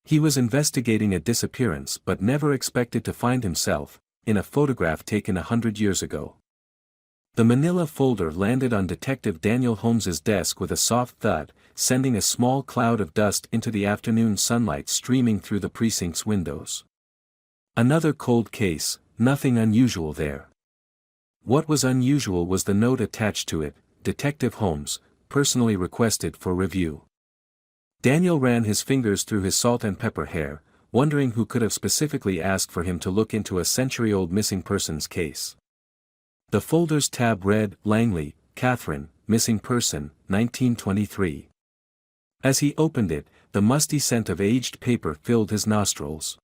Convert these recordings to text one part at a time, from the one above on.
He was investigating a disappearance but never expected to find himself in a photograph taken 100 years ago. The manila folder landed on Detective Daniel Holmes's desk with a soft thud, sending a small cloud of dust into the afternoon sunlight streaming through the precinct's windows. Another cold case, nothing unusual there. What was unusual was the note attached to it, Detective Holmes, personally requested for review. Daniel ran his fingers through his salt and pepper hair, wondering who could have specifically asked for him to look into a century-old missing persons case. The folder's tab read, Langley, Catherine, Missing Person, 1923. As he opened it, the musty scent of aged paper filled his nostrils.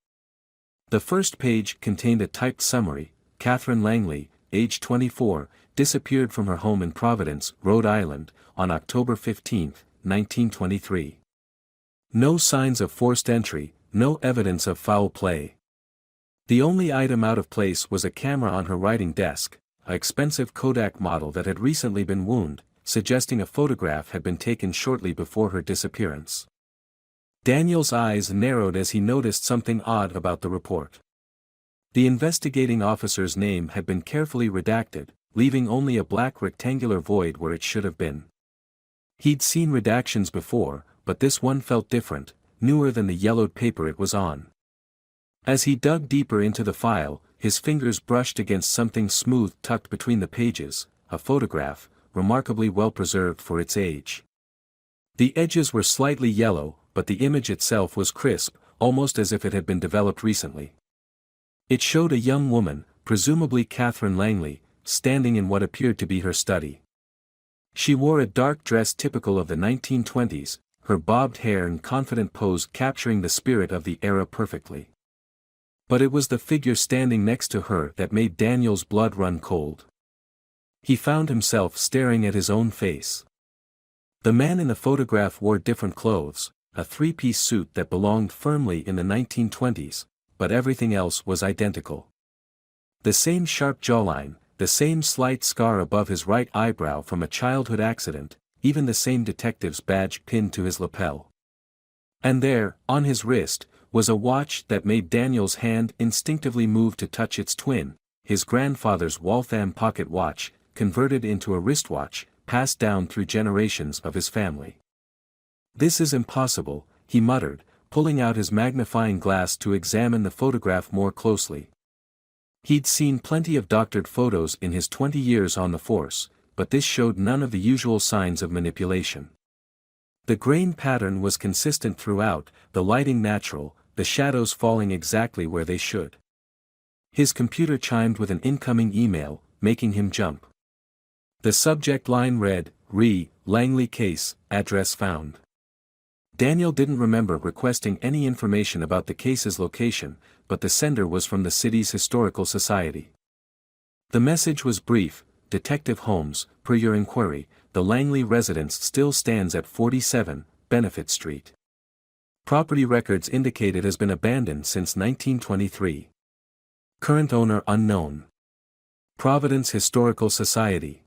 The first page contained a typed summary. Catherine Langley, age 24, disappeared from her home in Providence, Rhode Island, on October 15, 1923. No signs of forced entry, no evidence of foul play. The only item out of place was a camera on her writing desk, an expensive Kodak model that had recently been wound, suggesting a photograph had been taken shortly before her disappearance. Daniel's eyes narrowed as he noticed something odd about the report. The investigating officer's name had been carefully redacted, leaving only a black rectangular void where it should have been. He'd seen redactions before, but this one felt different, newer than the yellowed paper it was on. As he dug deeper into the file, his fingers brushed against something smooth tucked between the pages, a photograph, remarkably well preserved for its age. The edges were slightly yellow, but the image itself was crisp, almost as if it had been developed recently. It showed a young woman, presumably Catherine Langley, standing in what appeared to be her study. She wore a dark dress typical of the 1920s, her bobbed hair and confident pose capturing the spirit of the era perfectly. But it was the figure standing next to her that made Daniel's blood run cold. He found himself staring at his own face. The man in the photograph wore different clothes, a three-piece suit that belonged firmly in the 1920s, but everything else was identical. The same sharp jawline, the same slight scar above his right eyebrow from a childhood accident, even the same detective's badge pinned to his lapel. And there, on his wrist, was a watch that made Daniel's hand instinctively move to touch its twin, his grandfather's Waltham pocket watch, converted into a wristwatch, passed down through generations of his family. "This is impossible," he muttered, pulling out his magnifying glass to examine the photograph more closely. He'd seen plenty of doctored photos in his 20 years on the force, but this showed none of the usual signs of manipulation. The grain pattern was consistent throughout, the lighting natural, the shadows falling exactly where they should. His computer chimed with an incoming email, making him jump. The subject line read, Langley case, address found. Daniel didn't remember requesting any information about the case's location, but the sender was from the city's historical society. The message was brief: Detective Holmes, per your inquiry, the Langley residence still stands at 47, Benefit Street. Property records indicate it has been abandoned since 1923. Current owner unknown. Providence Historical Society.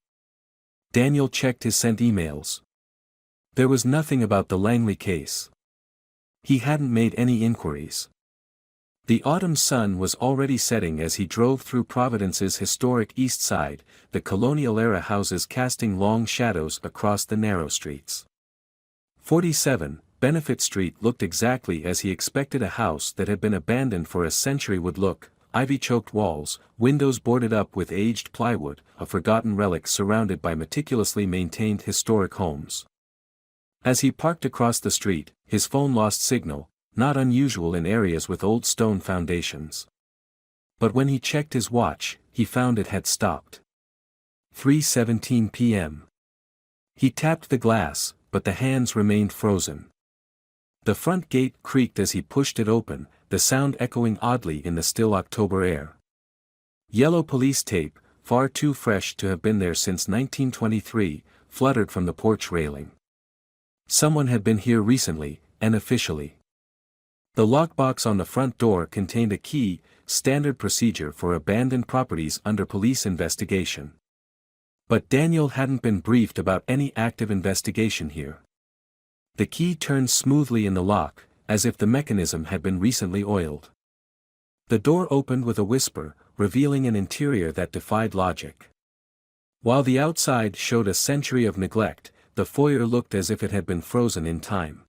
Daniel checked his sent emails. There was nothing about the Langley case. He hadn't made any inquiries. The autumn sun was already setting as he drove through Providence's historic east side, the colonial-era houses casting long shadows across the narrow streets. 47, Benefit Street looked exactly as he expected a house that had been abandoned for a century would look: ivy-choked walls, windows boarded up with aged plywood, a forgotten relic surrounded by meticulously maintained historic homes. As he parked across the street, his phone lost signal, not unusual in areas with old stone foundations. But when he checked his watch, he found it had stopped. 3:17 p.m. He tapped the glass, but the hands remained frozen. The front gate creaked as he pushed it open, the sound echoing oddly in the still October air. Yellow police tape, far too fresh to have been there since 1923, fluttered from the porch railing. Someone had been here recently, and officially. The lockbox on the front door contained a key, standard procedure for abandoned properties under police investigation. But Daniel hadn't been briefed about any active investigation here. The key turned smoothly in the lock, as if the mechanism had been recently oiled. The door opened with a whisper, revealing an interior that defied logic. While the outside showed a century of neglect, the foyer looked as if it had been frozen in time.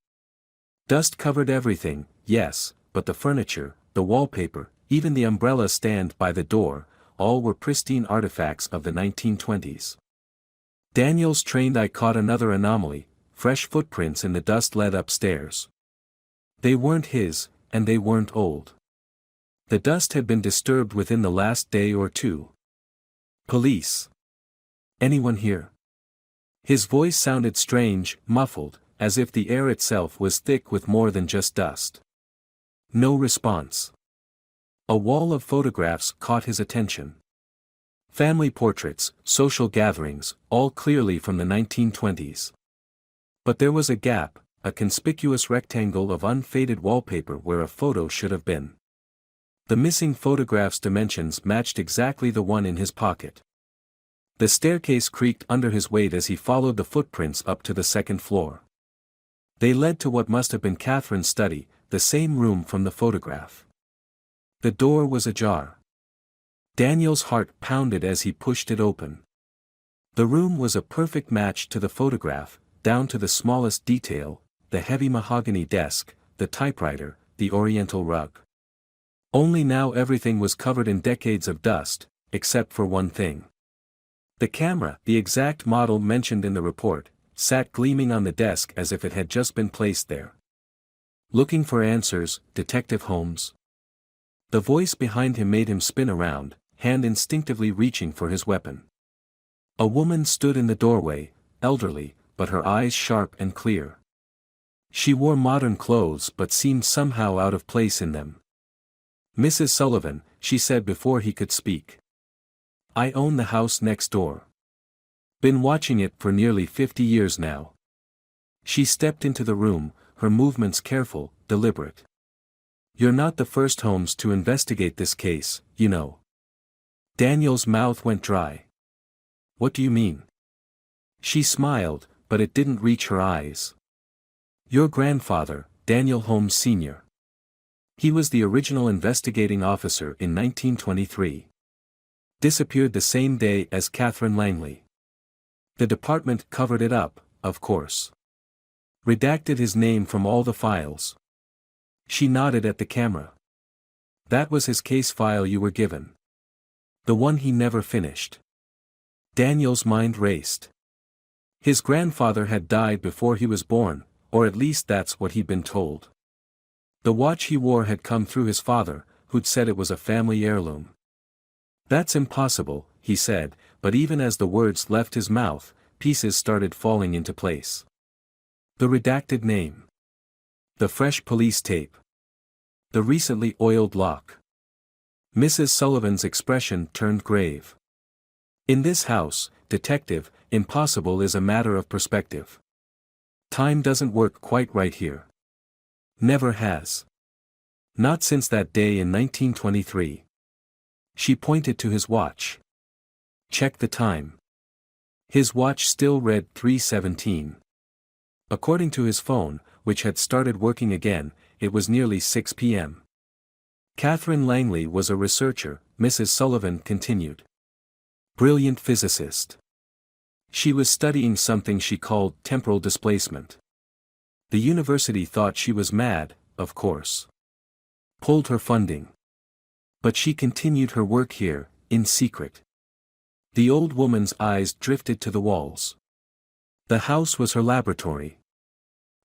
Dust covered everything, yes, but the furniture, the wallpaper, even the umbrella stand by the door, all were pristine artifacts of the 1920s. Daniel's trained eye caught another anomaly: fresh footprints in the dust led upstairs. They weren't his, and they weren't old. The dust had been disturbed within the last day or two. Police. Anyone here? His voice sounded strange, muffled, as if the air itself was thick with more than just dust. No response. A wall of photographs caught his attention. Family portraits, social gatherings, all clearly from the 1920s. But there was a gap, a conspicuous rectangle of unfaded wallpaper where a photo should have been. The missing photograph's dimensions matched exactly the one in his pocket. The staircase creaked under his weight as he followed the footprints up to the second floor. They led to what must have been Catherine's study, the same room from the photograph. The door was ajar. Daniel's heart pounded as he pushed it open. The room was a perfect match to the photograph, down to the smallest detail: the heavy mahogany desk, the typewriter, the oriental rug. Only now everything was covered in decades of dust, except for one thing. The camera, the exact model mentioned in the report, sat gleaming on the desk as if it had just been placed there. "Looking for answers, Detective Holmes?" The voice behind him made him spin around, hand instinctively reaching for his weapon. A woman stood in the doorway, elderly, but her eyes sharp and clear. She wore modern clothes but seemed somehow out of place in them. "Mrs. Sullivan," she said before he could speak. "I own the house next door. Been watching it for nearly 50 years now." She stepped into the room, her movements careful, deliberate. "You're not the first Holmes to investigate this case, you know." Daniel's mouth went dry. "What do you mean?" She smiled, but it didn't reach her eyes. "Your grandfather, Daniel Holmes Sr. He was the original investigating officer in 1923. Disappeared the same day as Catherine Langley. The department covered it up, of course. Redacted his name from all the files." She nodded at the camera. "That was his case file you were given. The one he never finished." Daniel's mind raced. His grandfather had died before he was born, or at least that's what he'd been told. The watch he wore had come through his father, who'd said it was a family heirloom. "That's impossible," he said, but even as the words left his mouth, pieces started falling into place. The redacted name. The fresh police tape. The recently oiled lock. Mrs. Sullivan's expression turned grave. "In this house, detective, impossible is a matter of perspective. Time doesn't work quite right here. Never has. Not since that day in 1923. She pointed to his watch. "Check the time." His watch still read 3:17. According to his phone, which had started working again, it was nearly 6 p.m. Catherine Langley was a researcher, Mrs. Sullivan continued. Brilliant physicist. She was studying something she called temporal displacement. The university thought she was mad, of course. Pulled her funding. But she continued her work here, in secret. The old woman's eyes drifted to the walls. The house was her laboratory.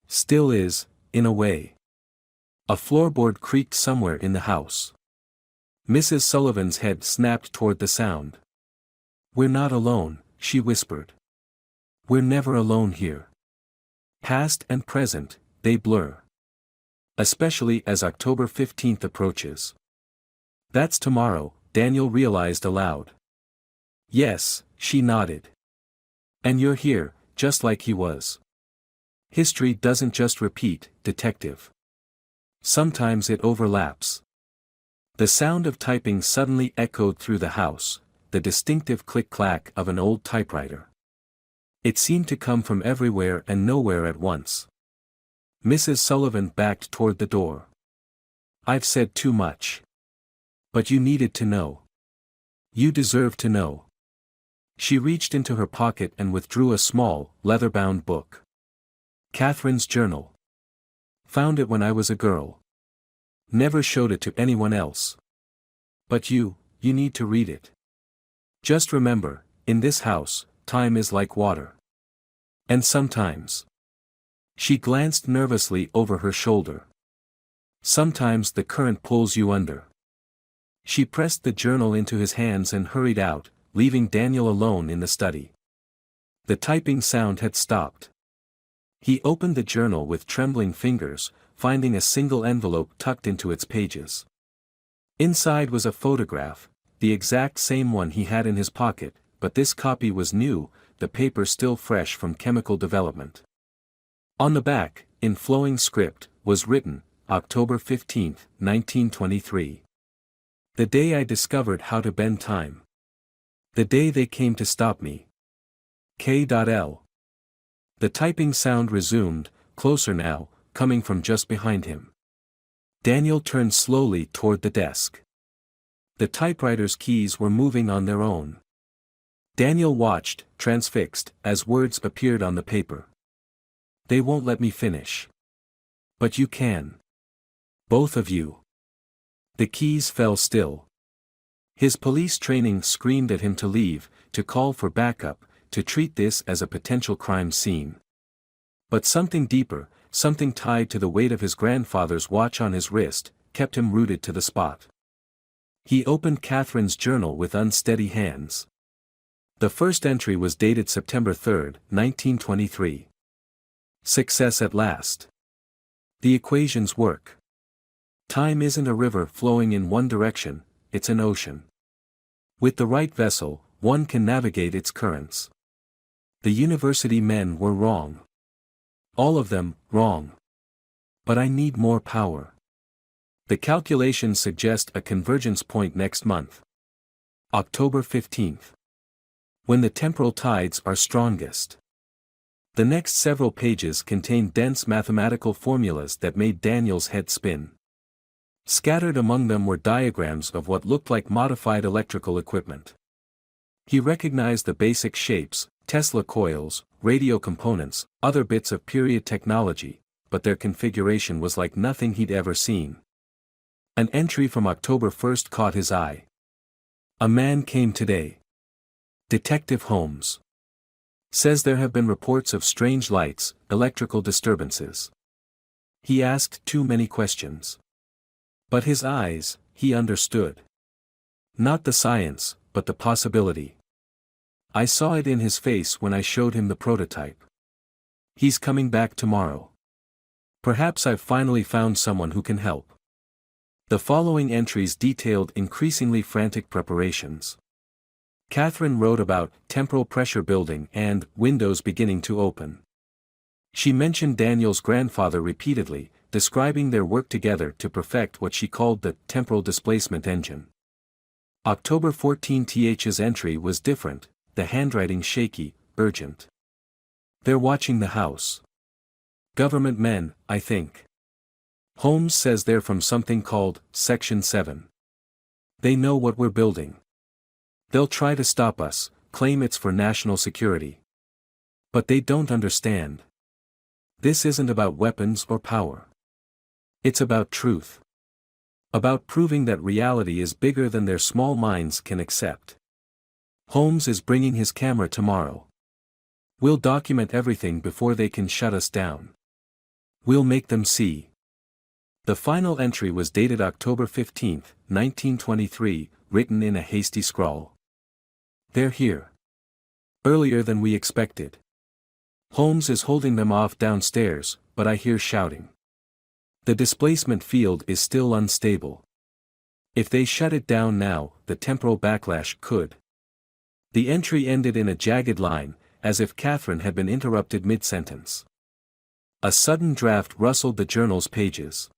Still is, in a way. A floorboard creaked somewhere in the house. Mrs. Sullivan's head snapped toward the sound. "We're not alone," she whispered. "We're never alone here. Past and present, they blur. Especially as October 15th approaches." "That's tomorrow," Daniel realized aloud. "Yes," she nodded. "And you're here, just like he was. History doesn't just repeat, detective. Sometimes it overlaps." The sound of typing suddenly echoed through the house, the distinctive click-clack of an old typewriter. It seemed to come from everywhere and nowhere at once. Mrs. Sullivan backed toward the door. "I've said too much. But you needed to know. You deserve to know." She reached into her pocket and withdrew a small, leather-bound book. "Catherine's journal. Found it when I was a girl. Never showed it to anyone else. But you need to read it. Just remember, in this house, time is like water. And sometimes." She glanced nervously over her shoulder. "Sometimes the current pulls you under." She pressed the journal into his hands and hurried out, leaving Daniel alone in the study. The typing sound had stopped. He opened the journal with trembling fingers, finding a single envelope tucked into its pages. Inside was a photograph, the exact same one he had in his pocket, but this copy was new, the paper still fresh from chemical development. On the back, in flowing script, was written, October 15, 1923. "The day I discovered how to bend time. The day they came to stop me. K.L." The typing sound resumed, closer now, coming from just behind him. Daniel turned slowly toward the desk. The typewriter's keys were moving on their own. Daniel watched, transfixed, as words appeared on the paper. "They won't let me finish. But you can. Both of you." The keys fell still. His police training screamed at him to leave, to call for backup, to treat this as a potential crime scene. But something deeper, something tied to the weight of his grandfather's watch on his wrist, kept him rooted to the spot. He opened Catherine's journal with unsteady hands. The first entry was dated September 3, 1923. "Success at last. The equations work. Time isn't a river flowing in one direction, it's an ocean. With the right vessel, one can navigate its currents. The university men were wrong. All of them, wrong. But I need more power. The calculations suggest a convergence point next month. October 15. When the temporal tides are strongest." The next several pages contained dense mathematical formulas that made Daniel's head spin. Scattered among them were diagrams of what looked like modified electrical equipment. He recognized the basic shapes, Tesla coils, radio components, other bits of period technology, but their configuration was like nothing he'd ever seen. An entry from October 1 caught his eye. "A man came today. Detective Holmes. Says there have been reports of strange lights, electrical disturbances. He asked too many questions. But his eyes, he understood. Not the science, but the possibility. I saw it in his face when I showed him the prototype. He's coming back tomorrow. Perhaps I've finally found someone who can help." The following entries detailed increasingly frantic preparations. Catherine wrote about temporal pressure building and windows beginning to open. She mentioned Daniel's grandfather repeatedly, describing their work together to perfect what she called the temporal displacement engine. October 14th's entry was different, the handwriting shaky, urgent. "They're watching the house. Government men, I think. Holmes says they're from something called Section 7. They know what we're building. They'll try to stop us, claim it's for national security. But they don't understand. This isn't about weapons or power. It's about truth. About proving that reality is bigger than their small minds can accept. Holmes is bringing his camera tomorrow. We'll document everything before they can shut us down. We'll make them see." The final entry was dated October 15, 1923, written in a hasty scrawl. "They're here. Earlier than we expected. Holmes is holding them off downstairs, but I hear shouting. The displacement field is still unstable. If they shut it down now, the temporal backlash could." The entry ended in a jagged line, as if Catherine had been interrupted mid-sentence. A sudden draft rustled the journal's pages.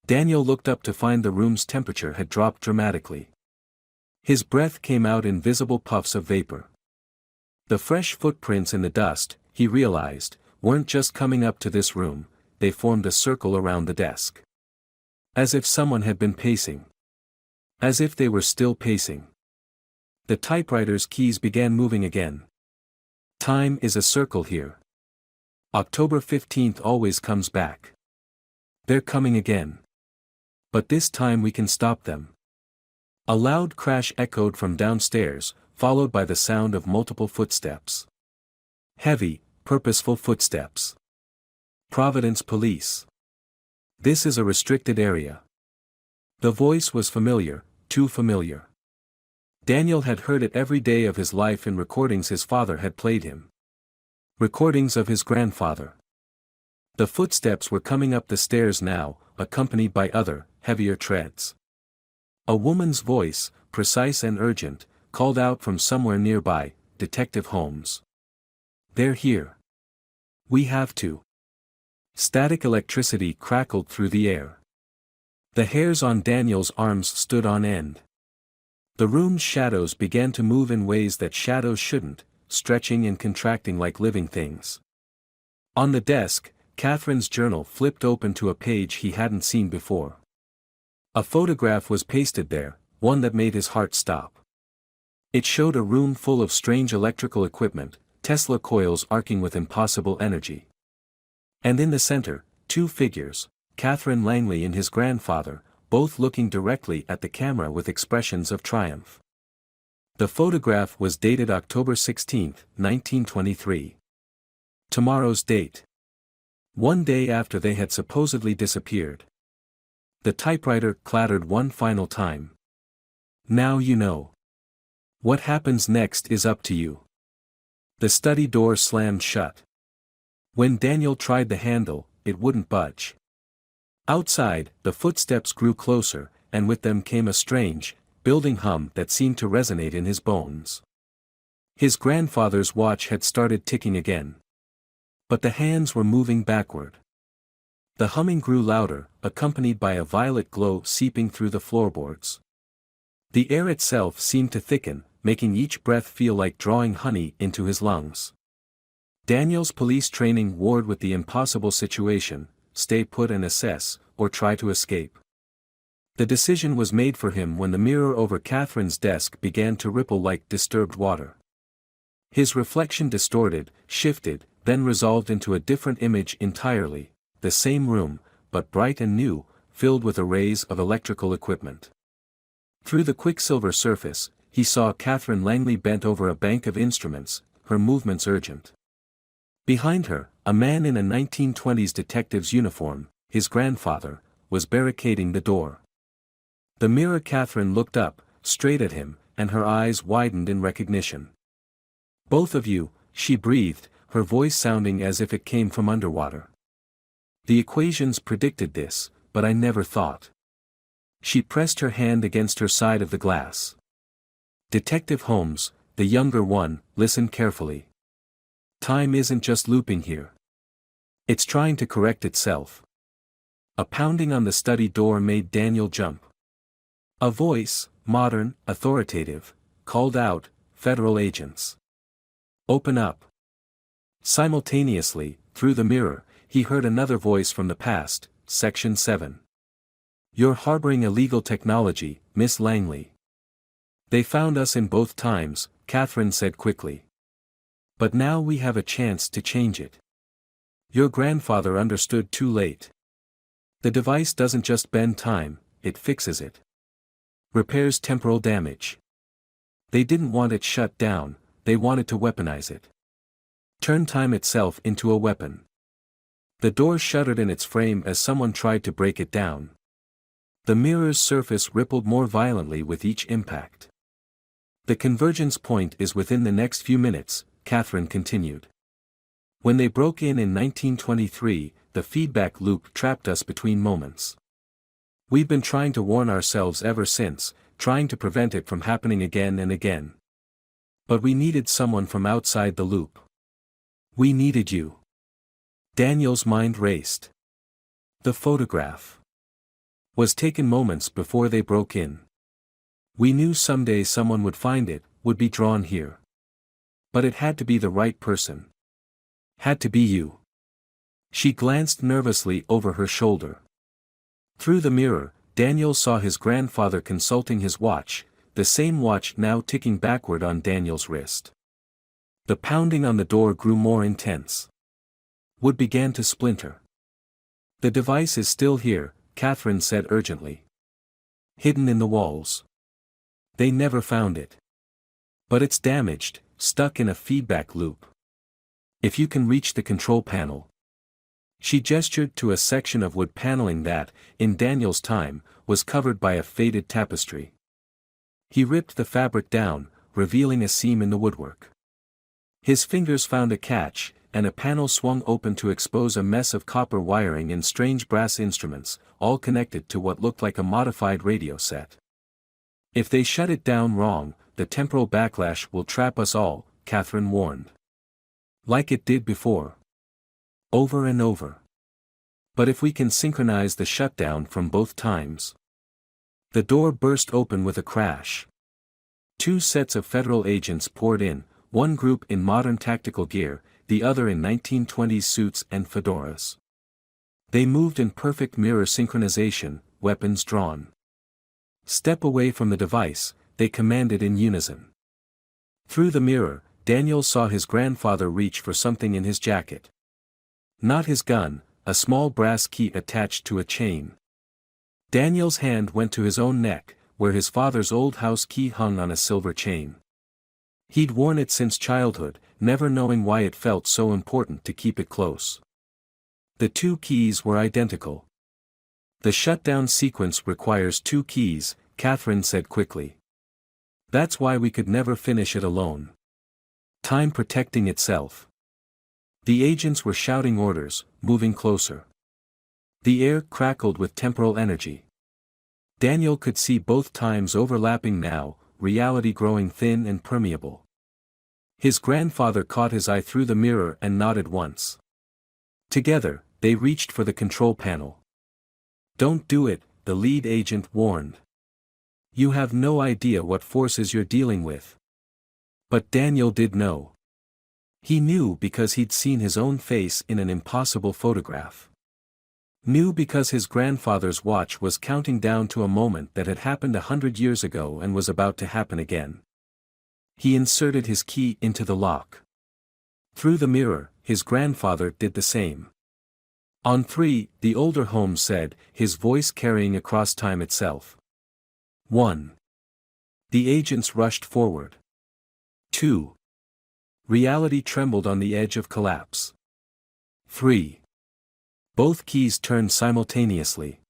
Daniel looked up to find the room's temperature had dropped dramatically. His breath came out in visible puffs of vapor. The fresh footprints in the dust, he realized, weren't just coming up to this room, they formed a circle around the desk. As if someone had been pacing. As if they were still pacing. The typewriter's keys began moving again. Time is a circle here. October 15th always comes back. They're coming again. But this time we can stop them. A loud crash echoed from downstairs, followed by the sound of multiple footsteps. Heavy, purposeful footsteps. Providence Police. This is a restricted area. The voice was familiar, too familiar. Daniel had heard it every day of his life in recordings his father had played him. Recordings of his grandfather. The footsteps were coming up the stairs now, accompanied by other, heavier treads. A woman's voice, precise and urgent, called out from somewhere nearby, "Detective Holmes. They're here. We have to." Static electricity crackled through the air. The hairs on Daniel's arms stood on end. The room's shadows began to move in ways that shadows shouldn't, stretching and contracting like living things. On the desk, Catherine's journal flipped open to a page he hadn't seen before. A photograph was pasted there, one that made his heart stop. It showed a room full of strange electrical equipment, Tesla coils arcing with impossible energy. And in the center, two figures, Catherine Langley and his grandfather, both looking directly at the camera with expressions of triumph. The photograph was dated October 16, 1923. Tomorrow's date. One day after they had supposedly disappeared. The typewriter clattered one final time. Now you know. What happens next is up to you. The study door slammed shut. When Daniel tried the handle, it wouldn't budge. Outside, the footsteps grew closer, and with them came a strange, building hum that seemed to resonate in his bones. His grandfather's watch had started ticking again. But the hands were moving backward. The humming grew louder, accompanied by a violet glow seeping through the floorboards. The air itself seemed to thicken, making each breath feel like drawing honey into his lungs. Daniel's police training warred with the impossible situation: stay put and assess, or try to escape. The decision was made for him when the mirror over Catherine's desk began to ripple like disturbed water. His reflection distorted, shifted, then resolved into a different image entirely, the same room, but bright and new, filled with arrays of electrical equipment. Through the quicksilver surface, he saw Catherine Langley bent over a bank of instruments, her movements urgent. Behind her, a man in a 1920s detective's uniform, his grandfather, was barricading the door. The mirror Catherine looked up, straight at him, and her eyes widened in recognition. "Both of you," she breathed, her voice sounding as if it came from underwater. "The equations predicted this, but I never thought." She pressed her hand against her side of the glass. "Detective Holmes, the younger one, listen carefully. Time isn't just looping here. It's trying to correct itself." A pounding on the study door made Daniel jump. A voice, modern, authoritative, called out, "Federal agents. Open up." Simultaneously, through the mirror, he heard another voice from the past, Section 7. "You're harboring illegal technology, Miss Langley." "They found us in both times," Catherine said quickly. "But now we have a chance to change it. Your grandfather understood too late. The device doesn't just bend time, it fixes it. Repairs temporal damage. They didn't want it shut down, they wanted to weaponize it. Turn time itself into a weapon." The door shuddered in its frame as someone tried to break it down. The mirror's surface rippled more violently with each impact. "The convergence point is within the next few minutes," Catherine continued. "When they broke in 1923, the feedback loop trapped us between moments. We've been trying to warn ourselves ever since, trying to prevent it from happening again and again. But we needed someone from outside the loop. We needed you." Daniel's mind raced. The photograph was taken moments before they broke in. "We knew someday someone would find it, would be drawn here. But it had to be the right person. Had to be you." She glanced nervously over her shoulder. Through the mirror, Daniel saw his grandfather consulting his watch, the same watch now ticking backward on Daniel's wrist. The pounding on the door grew more intense. Wood began to splinter. "The device is still here," Catherine said urgently. "Hidden in the walls. They never found it. But it's damaged, stuck in a feedback loop. If you can reach the control panel." She gestured to a section of wood paneling that, in Daniel's time, was covered by a faded tapestry. He ripped the fabric down, revealing a seam in the woodwork. His fingers found a catch, and a panel swung open to expose a mess of copper wiring and strange brass instruments, all connected to what looked like a modified radio set. "If they shut it down wrong, the temporal backlash will trap us all," Catherine warned. "Like it did before. Over and over. But if we can synchronize the shutdown from both times." The door burst open with a crash. Two sets of federal agents poured in, one group in modern tactical gear, the other in 1920s suits and fedoras. They moved in perfect mirror synchronization, weapons drawn. "Step away from the device," they commanded in unison. Through the mirror, Daniel saw his grandfather reach for something in his jacket. Not his gun, a small brass key attached to a chain. Daniel's hand went to his own neck, where his father's old house key hung on a silver chain. He'd worn it since childhood, never knowing why it felt so important to keep it close. The two keys were identical. "The shutdown sequence requires two keys," Catherine said quickly. "That's why we could never finish it alone. Time protecting itself." The agents were shouting orders, moving closer. The air crackled with temporal energy. Daniel could see both times overlapping now, reality growing thin and permeable. His grandfather caught his eye through the mirror and nodded once. Together, they reached for the control panel. "Don't do it," the lead agent warned. "You have no idea what forces you're dealing with." But Daniel did know. He knew because he'd seen his own face in an impossible photograph. Knew because his grandfather's watch was counting down to a moment that had happened 100 years ago and was about to happen again. He inserted his key into the lock. Through the mirror, his grandfather did the same. "On three," the older Holmes said, his voice carrying across time itself. 1. The agents rushed forward. 2. Reality trembled on the edge of collapse. 3. Both keys turned simultaneously.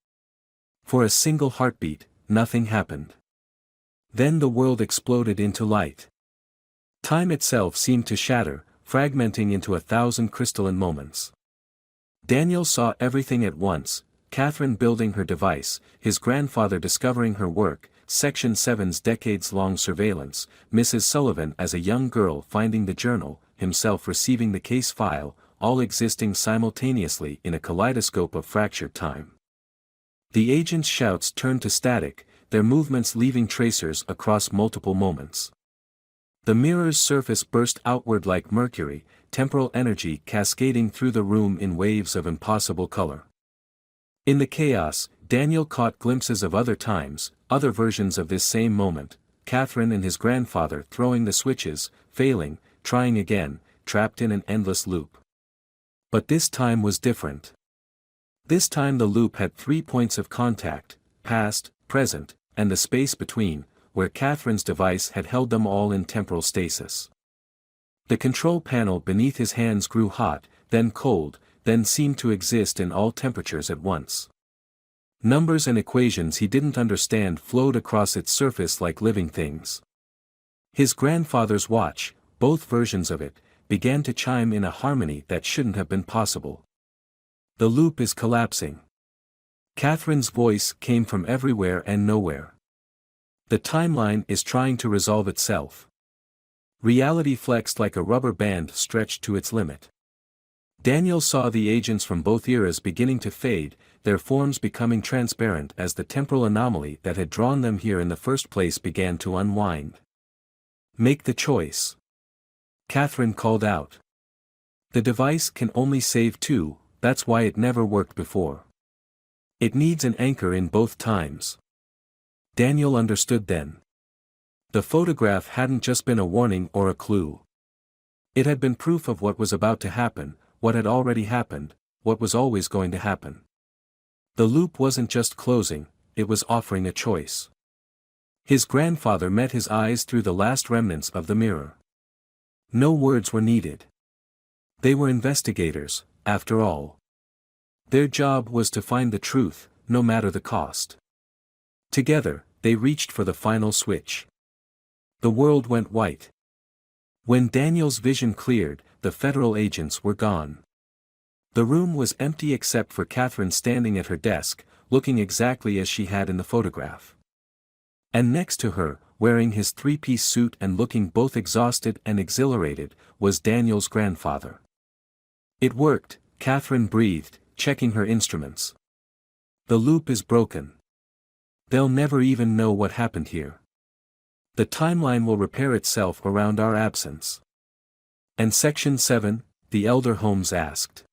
For a single heartbeat, nothing happened. Then the world exploded into light. Time itself seemed to shatter, fragmenting into 1,000 crystalline moments. Daniel saw everything at once, Catherine building her device, his grandfather discovering her work, Section 7's decades-long surveillance, Mrs. Sullivan as a young girl finding the journal, himself receiving the case file, all existing simultaneously in a kaleidoscope of fractured time. The agents' shouts turned to static, their movements leaving tracers across multiple moments. The mirror's surface burst outward like mercury, temporal energy cascading through the room in waves of impossible color. In the chaos, Daniel caught glimpses of other times, other versions of this same moment, Catherine and his grandfather throwing the switches, failing, trying again, trapped in an endless loop. But this time was different. This time the loop had 3 points of contact, past, present, and the space between, where Catherine's device had held them all in temporal stasis. The control panel beneath his hands grew hot, then cold, then seemed to exist in all temperatures at once. Numbers and equations he didn't understand flowed across its surface like living things. His grandfather's watch, both versions of it, began to chime in a harmony that shouldn't have been possible. "The loop is collapsing." Catherine's voice came from everywhere and nowhere. "The timeline is trying to resolve itself." Reality flexed like a rubber band stretched to its limit. Daniel saw the agents from both eras beginning to fade, their forms becoming transparent as the temporal anomaly that had drawn them here in the first place began to unwind. "Make the choice," Catherine called out. "The device can only save 2, that's why it never worked before. It needs an anchor in both times. Daniel understood then. The photograph hadn't just been a warning or a clue. It had been proof of what was about to happen, what had already happened, what was always going to happen. The loop wasn't just closing, it was offering a choice. His grandfather met his eyes through the last remnants of the mirror. No words were needed. They were investigators, after all. Their job was to find the truth, no matter the cost. Together, they reached for the final switch. The world went white. When Daniel's vision cleared, the federal agents were gone. The room was empty except for Catherine standing at her desk, looking exactly as she had in the photograph. And next to her, wearing his three-piece suit and looking both exhausted and exhilarated, was Daniel's grandfather. It worked, Catherine breathed, checking her instruments. The loop is broken. They'll never even know what happened here. The timeline will repair itself around our absence. And Section 7, the elder Holmes asked.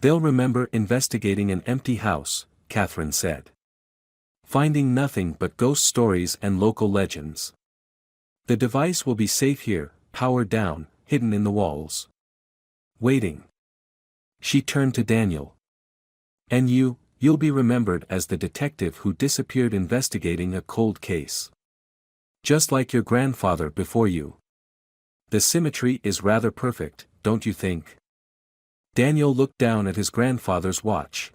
They'll remember investigating an empty house, Catherine said. Finding nothing but ghost stories and local legends. The device will be safe here, powered down, hidden in the walls. Waiting. She turned to Daniel. And you'll be remembered as the detective who disappeared investigating a cold case. Just like your grandfather before you. The symmetry is rather perfect, don't you think? Daniel looked down at his grandfather's watch.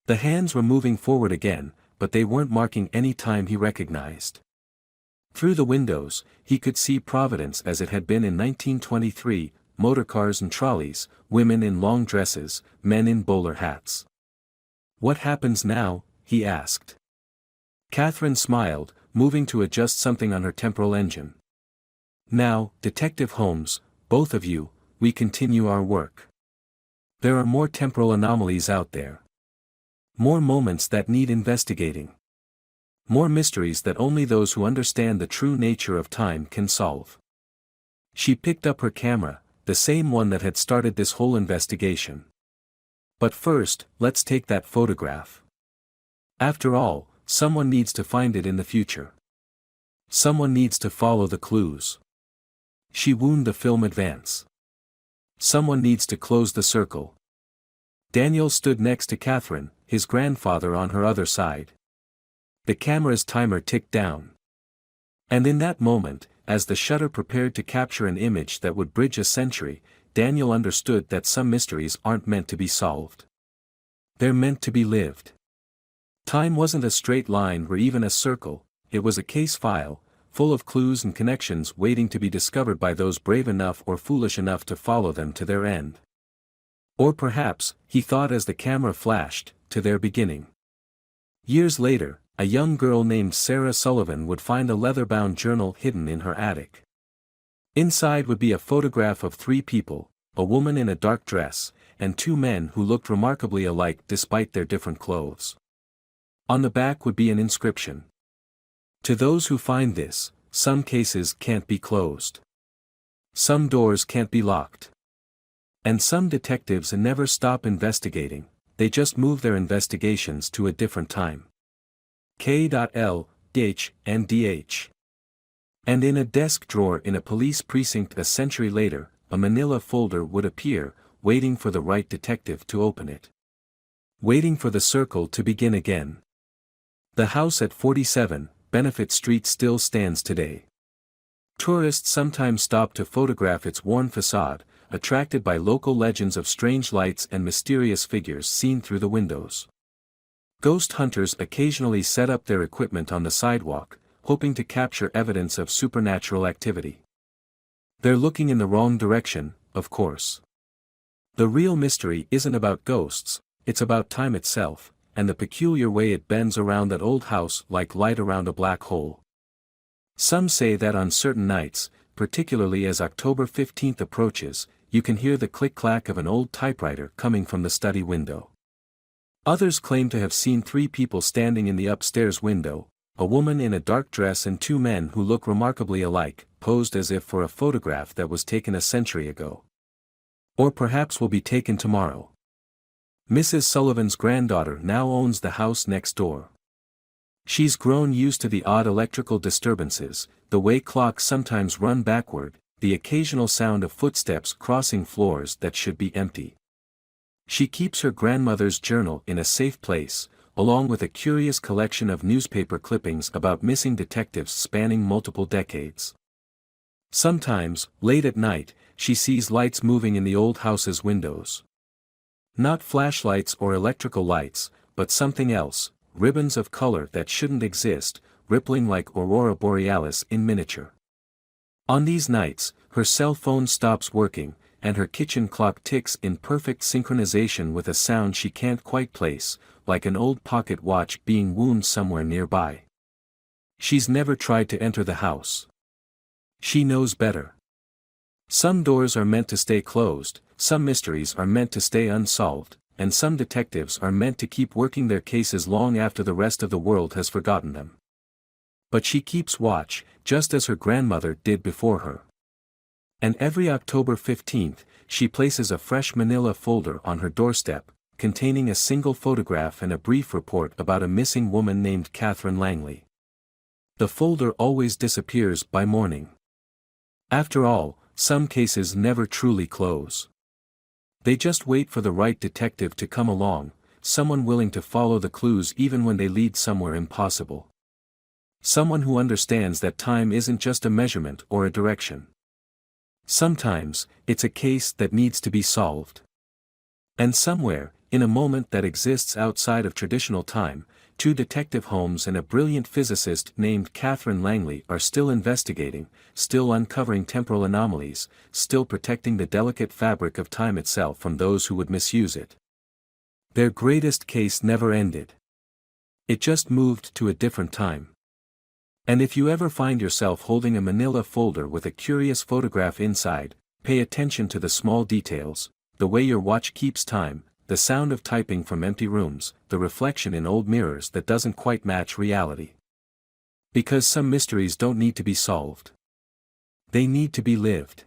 The hands were moving forward again, but they weren't marking any time he recognized. Through the windows, he could see Providence as it had been in 1923, motorcars and trolleys, women in long dresses, men in bowler hats. What happens now? He asked. Catherine smiled, moving to adjust something on her temporal engine. Now, Detective Holmes, both of you, we continue our work. There are more temporal anomalies out there. More moments that need investigating. More mysteries that only those who understand the true nature of time can solve. She picked up her camera, the same one that had started this whole investigation. But first, let's take that photograph. After all, someone needs to find it in the future. Someone needs to follow the clues. She wound the film advance. Someone needs to close the circle. Daniel stood next to Catherine, his grandfather on her other side. The camera's timer ticked down. And in that moment, as the shutter prepared to capture an image that would bridge a century, Daniel understood that some mysteries aren't meant to be solved. They're meant to be lived. Time wasn't a straight line or even a circle, it was a case file, full of clues and connections waiting to be discovered by those brave enough or foolish enough to follow them to their end. Or perhaps, he thought as the camera flashed, to their beginning. Years later, a young girl named Sarah Sullivan would find a leather-bound journal hidden in her attic. Inside would be a photograph of three people, a woman in a dark dress, and two men who looked remarkably alike despite their different clothes. On the back would be an inscription. To those who find this, some cases can't be closed. Some doors can't be locked. And some detectives never stop investigating, they just move their investigations to a different time. K.L., DH, and DH. And in a desk drawer in a police precinct a century later, a manila folder would appear, waiting for the right detective to open it. Waiting for the circle to begin again. The house at 47, Benefit Street still stands today. Tourists sometimes stop to photograph its worn facade, attracted by local legends of strange lights and mysterious figures seen through the windows. Ghost hunters occasionally set up their equipment on the sidewalk, hoping to capture evidence of supernatural activity. They're looking in the wrong direction, of course. The real mystery isn't about ghosts, it's about time itself, and the peculiar way it bends around that old house like light around a black hole. Some say that on certain nights, particularly as October 15th approaches, you can hear the click-clack of an old typewriter coming from the study window. Others claim to have seen three people standing in the upstairs window, a woman in a dark dress and two men who look remarkably alike, posed as if for a photograph that was taken a century ago. Or perhaps will be taken tomorrow. Mrs. Sullivan's granddaughter now owns the house next door. She's grown used to the odd electrical disturbances, the way clocks sometimes run backward, the occasional sound of footsteps crossing floors that should be empty. She keeps her grandmother's journal in a safe place, along with a curious collection of newspaper clippings about missing detectives spanning multiple decades. Sometimes, late at night, she sees lights moving in the old house's windows. Not flashlights or electrical lights, but something else, ribbons of color that shouldn't exist, rippling like aurora borealis in miniature. On these nights, her cell phone stops working, and her kitchen clock ticks in perfect synchronization with a sound she can't quite place, like an old pocket watch being wound somewhere nearby. She's never tried to enter the house. She knows better. Some doors are meant to stay closed, some mysteries are meant to stay unsolved, and some detectives are meant to keep working their cases long after the rest of the world has forgotten them. But she keeps watch, just as her grandmother did before her. And every October 15th, she places a fresh manila folder on her doorstep, containing a single photograph and a brief report about a missing woman named Catherine Langley. The folder always disappears by morning. After all, some cases never truly close. They just wait for the right detective to come along, someone willing to follow the clues even when they lead somewhere impossible. Someone who understands that time isn't just a measurement or a direction. Sometimes, it's a case that needs to be solved. And somewhere, in a moment that exists outside of traditional time, 2 detective homes and a brilliant physicist named Catherine Langley are still investigating, still uncovering temporal anomalies, still protecting the delicate fabric of time itself from those who would misuse it. Their greatest case never ended. It just moved to a different time. And if you ever find yourself holding a manila folder with a curious photograph inside, pay attention to the small details, the way your watch keeps time, the sound of typing from empty rooms, the reflection in old mirrors that doesn't quite match reality. Because some mysteries don't need to be solved. They need to be lived.